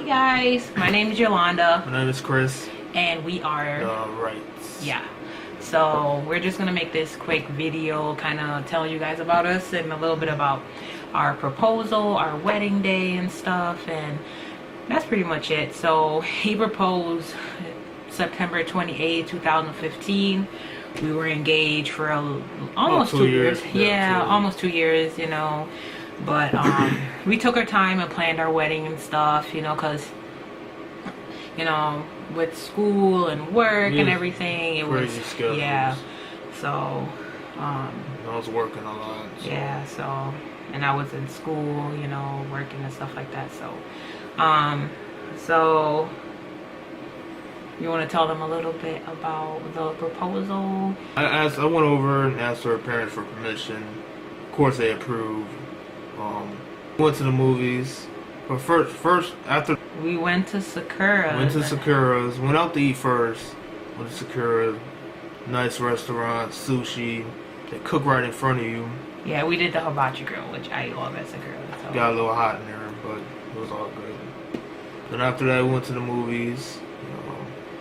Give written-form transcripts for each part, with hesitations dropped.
guys, my name is Yolanda. My name is Chris. And we are Rights. Yeah. So we're just gonna make this quick video, kind of telling you guys about us and a little bit about our proposal, our wedding day and stuff, and that's pretty much it. So he proposed September 28, 2015. We were engaged for almost 2 years. Yeah, almost 2 years, you know. But we took our time and planned our wedding and stuff, you know, because, you know, with school and work and everything, it was schedules. Yeah. So I was working a lot. So. Yeah. So, and I was in school, you know, working and stuff like that. So, so you want to tell them a little bit about the proposal? I went over and asked her parents for permission. Of course, they approved. Went to the movies. But first after we went to Sakura. Sakura's. Went out to eat first. Went to Sakura. Nice restaurant, sushi. They cook right in front of you. Yeah, we did the hibachi grill, which I love at Sakura. So. Got a little hot in there, but it was all good. Then after that, we went to the movies.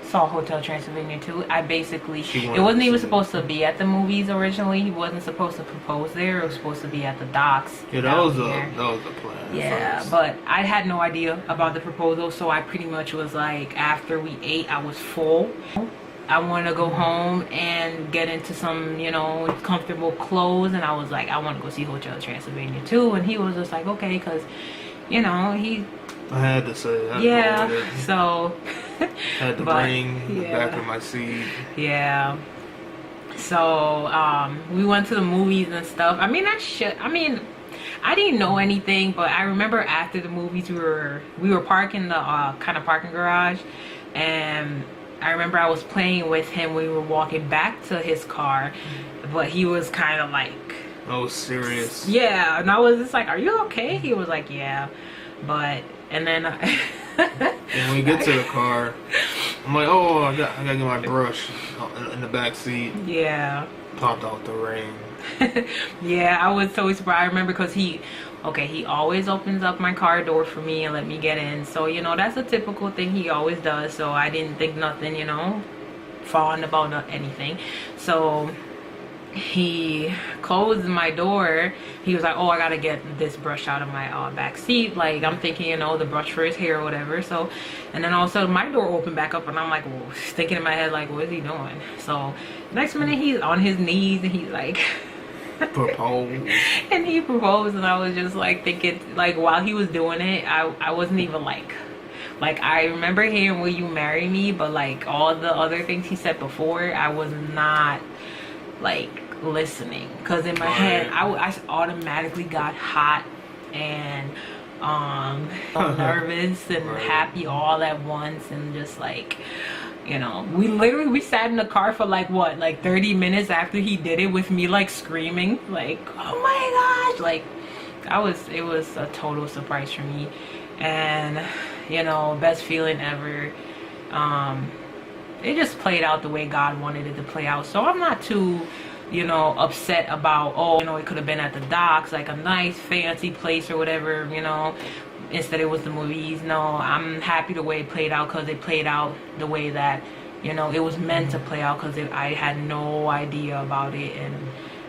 Saw Hotel Transylvania too. It wasn't even supposed to be at the movies originally. He wasn't supposed to propose there. It was supposed to be at the docks. Yeah, that was the plan. Yeah, first. But I had no idea about the proposal, so I pretty much was like, after we ate, I was full. I wanted to go home and get into some, you know, comfortable clothes, and I was like, I want to go see Hotel Transylvania too. And he was just like, okay, because, you know, I had to say that. Yeah, so had to bring the back of my seat. Yeah. So we went to the movies and stuff. I mean, I didn't know anything, but I remember after the movies we were parking the kind of parking garage, and I remember I was playing with him when we were walking back to his car, but he was kind of like, oh, serious. Yeah, and I was just like, are you okay? He was like, yeah. But and then when we get to the car, I'm like, oh, I gotta get my brush in the back seat. Yeah. Popped out the rain. Yeah, I was so surprised. I remember because he always opens up my car door for me and let me get in. So, you know, that's a typical thing he always does. So I didn't think nothing, you know, falling about anything. So he closed my door. He was like, oh, I gotta get this brush out of my back seat. Like, I'm thinking, you know, the brush for his hair or whatever. So, and then all of a sudden my door opened back up, and I'm like, well, thinking in my head, like, what is he doing? So next minute he's on his knees and he's like proposed. And he proposed, and I was just like thinking, like, while he was doing it, I wasn't even like I remember hearing, will you marry me? But like all the other things he said before, I was not like listening, because in my head I automatically got hot and nervous and happy all at once, and just like, you know, we sat in the car for like 30 minutes after he did it, with me like screaming like, oh my gosh, like it was a total surprise for me. And, you know, best feeling ever. It just played out the way God wanted it to play out, so I'm not too, you know, upset about, oh, you know, it could have been at the docks, like a nice fancy place or whatever, you know, instead it was the movies. No, I'm happy the way it played out, because it played out the way that, you know, it was meant to play out, because I had no idea about it, and,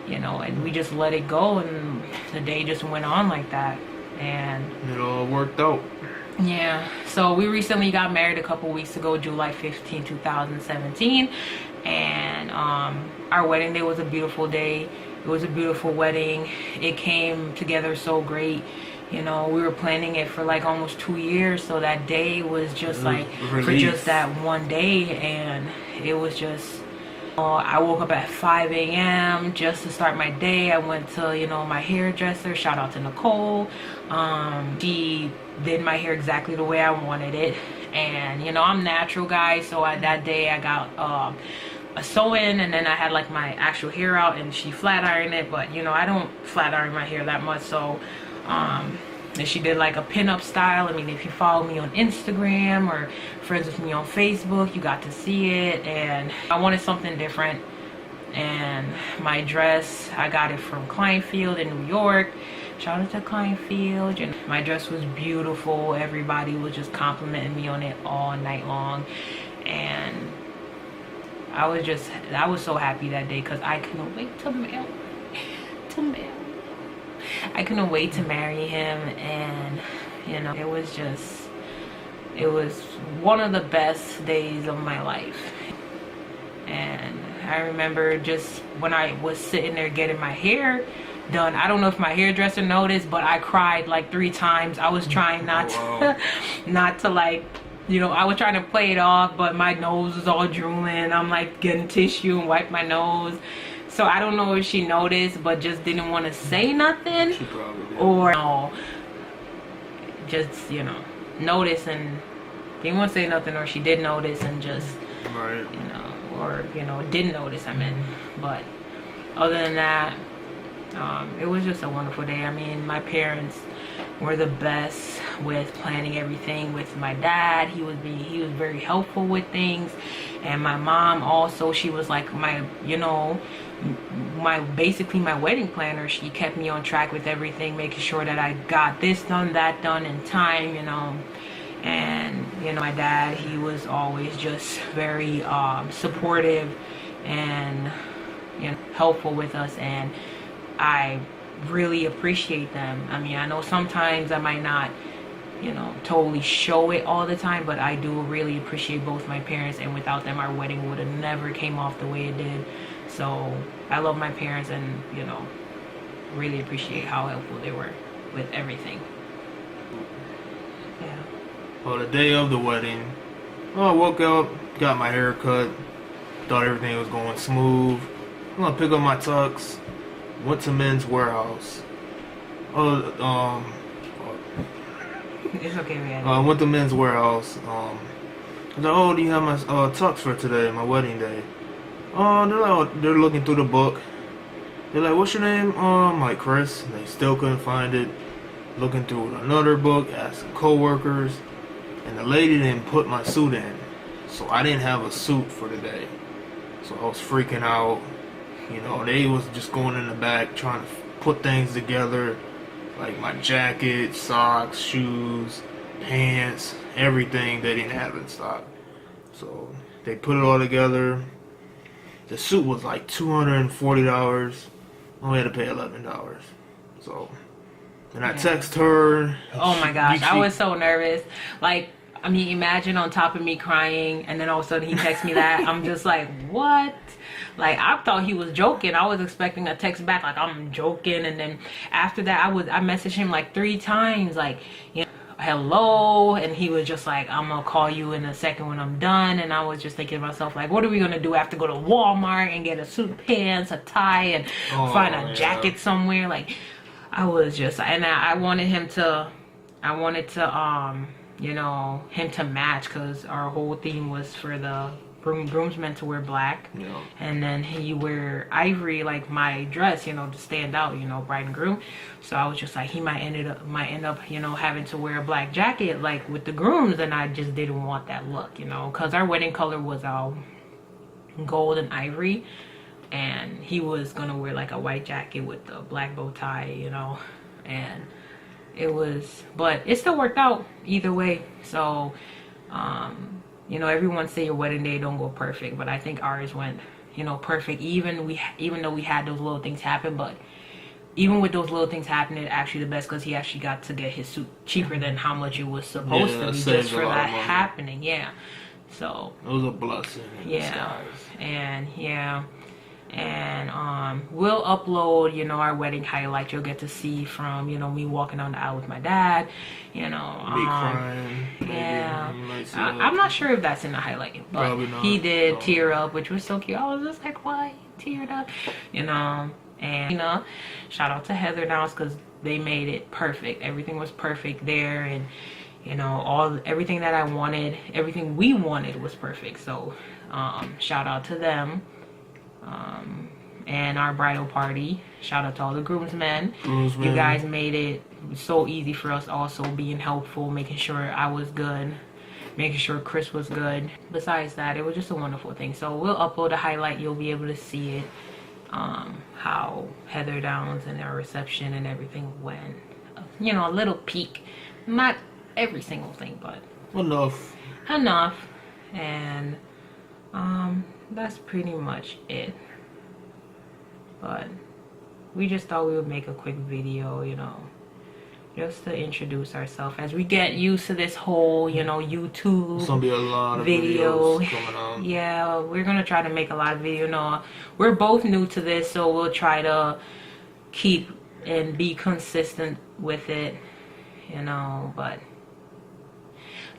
you know, and we just let it go, and the day just went on like that, and it all worked out. Yeah. So we recently got married a couple weeks ago, July 15, 2017, and our wedding day was a beautiful day. It was a beautiful wedding. It came together so great. You know, we were planning it for like almost 2 years, so that day was just like for just that one day, and it was just, I woke up at 5 a.m. just to start my day. I went to, you know, my hairdresser. Shout out to Nicole. She did my hair exactly the way I wanted it, and, you know, I'm natural, guys, so that day I got a sew-in, and then I had like my actual hair out, and she flat ironed it. But, you know, I don't flat iron my hair that much, so and she did like a pinup style. I mean, if you follow me on Instagram or friends with me on Facebook, you got to see it. And I wanted something different, and my dress, I got it from Kleinfield in New York. shout out to Kleinfield. And my dress was beautiful. Everybody was just complimenting me on it all night long. And I was so happy that day because I couldn't wait to marry. I couldn't wait to marry him, and you know, it was one of the best days of my life. And I remember just when I was sitting there getting my hair done, I don't know if my hairdresser noticed, but I cried like 3 times. I was trying not to not to, like, you know, I was trying to play it off, but my nose was all drooling. I'm like getting tissue and wipe my nose. So I don't know if she noticed, but just didn't want to say nothing. She probably did. Or, you know, just, you know, notice and didn't want to say nothing, or she did notice and just, right, you know, or, you know, didn't notice, I meant. But other than that, it was just a wonderful day. I mean, my parents were the best with planning everything. With my dad, he was very helpful with things, and my mom also, she was like my, you know, basically my wedding planner. She kept me on track with everything, making sure that I got this done, that done in time, you know. And you know, my dad, he was always just very supportive and, you know, helpful with us, and I really appreciate them. I mean, I know sometimes I might not, you know, totally show it all the time, but I do really appreciate both my parents, and without them our wedding would have never came off the way it did. So I love my parents, and, you know, really appreciate how helpful they were with everything. Yeah. Well, the day of the wedding, I woke up, got my hair cut, thought everything was going smooth. I'm gonna pick up my tux, went to Men's Warehouse. It's okay, man. Went to Men's Warehouse. I was like, oh, do you have my tux for today, my wedding day? They're looking through the book. They're like, what's your name? I'm like, Chris. And they still couldn't find it. Looking through another book, asking coworkers, and the lady didn't put my suit in, so I didn't have a suit for the day. So I was freaking out. You know, they was just going in the back trying to put things together, like my jacket, socks, shoes, pants, everything they didn't have in stock. So they put it all together. The suit was like $240. Only had to pay $11. So, and I text her. Oh my gosh, I was so nervous. Like, I mean, imagine on top of me crying, and then all of a sudden he texts me that. I'm just like, what? Like, I thought he was joking. I was expecting a text back like I'm joking, and then after that I messaged him like 3 times, like, you know, hello, and he was just like, I'm gonna call you in a second when I'm done. And I was just thinking to myself, like, what are we gonna do? I have to go to Walmart and get a suit, pants, a tie, and find a jacket somewhere. Like, I was just, and I wanted him to, you know, him to match, because our whole theme was for the groomsmen to wear black, yeah, and then he wear ivory, like my dress, you know, to stand out, you know, bride and groom. So I was just like, he might end up, you know, having to wear a black jacket like with the grooms, and I just didn't want that look, you know, because our wedding color was gold and ivory, and he was gonna wear like a white jacket with a black bow tie, you know. And it was, but it still worked out either way. So you know, everyone say your wedding day don't go perfect, but I think ours went, you know, perfect. Even though we had those little things happen, but even with those little things happening, actually the best, because he actually got to get his suit cheaper than how much it was supposed to be, just for that happening. Yeah, so it was a blessing in disguise. And we'll upload, you know, our wedding highlight. You'll get to see from, you know, me walking down the aisle with my dad, you know, me crying. Yeah, I'm not sure if that's in the highlight, but he did tear up, which was so cute. I was just like, why teared up, you know. And, you know, shout out to Heather Downs, because they made it perfect. Everything was perfect there, and, you know, everything that I wanted, everything we wanted was perfect. So shout out to them. And our bridal party, shout out to all the groomsmen. You guys made it so easy for us, also being helpful, making sure I was good, making sure Chris was good. Besides that, it was just a wonderful thing. So we'll upload a highlight, you'll be able to see it. how Heather Downs and our reception and everything went. You know, a little peek, not every single thing, but enough. And that's pretty much it. But we just thought we would make a quick video, you know, just to introduce ourselves as we get used to this whole, you know, YouTube. There's gonna be a lot of video videos coming out. Yeah, we're gonna try to make a lot of videos. No, we're both new to this, so we'll try to keep and be consistent with it, you know. But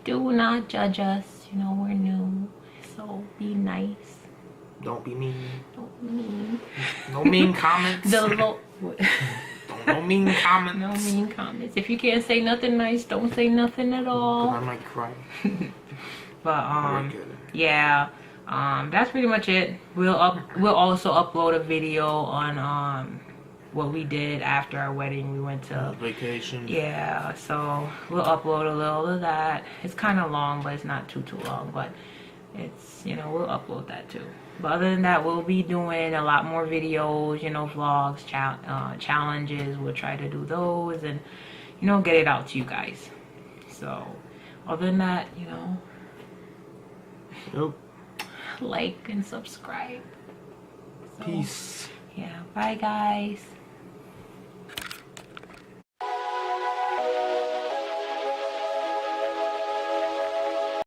do not judge us, you know, we're new, so be nice. Don't be mean. Don't be mean. No mean comments. No mean comments. No mean comments. If you can't say nothing nice, don't say nothing at all. I might cry. But yeah, that's pretty much it. We'll also upload a video on what we did after our wedding. We went to vacation. Yeah, so we'll upload a little of that. It's kind of long, but it's not too long. But it's, you know, we'll upload that too. But other than that, we'll be doing a lot more videos, you know, vlogs, challenges. We'll try to do those and, you know, get it out to you guys. So other than that, you know, like and subscribe. So, peace. Yeah, bye guys.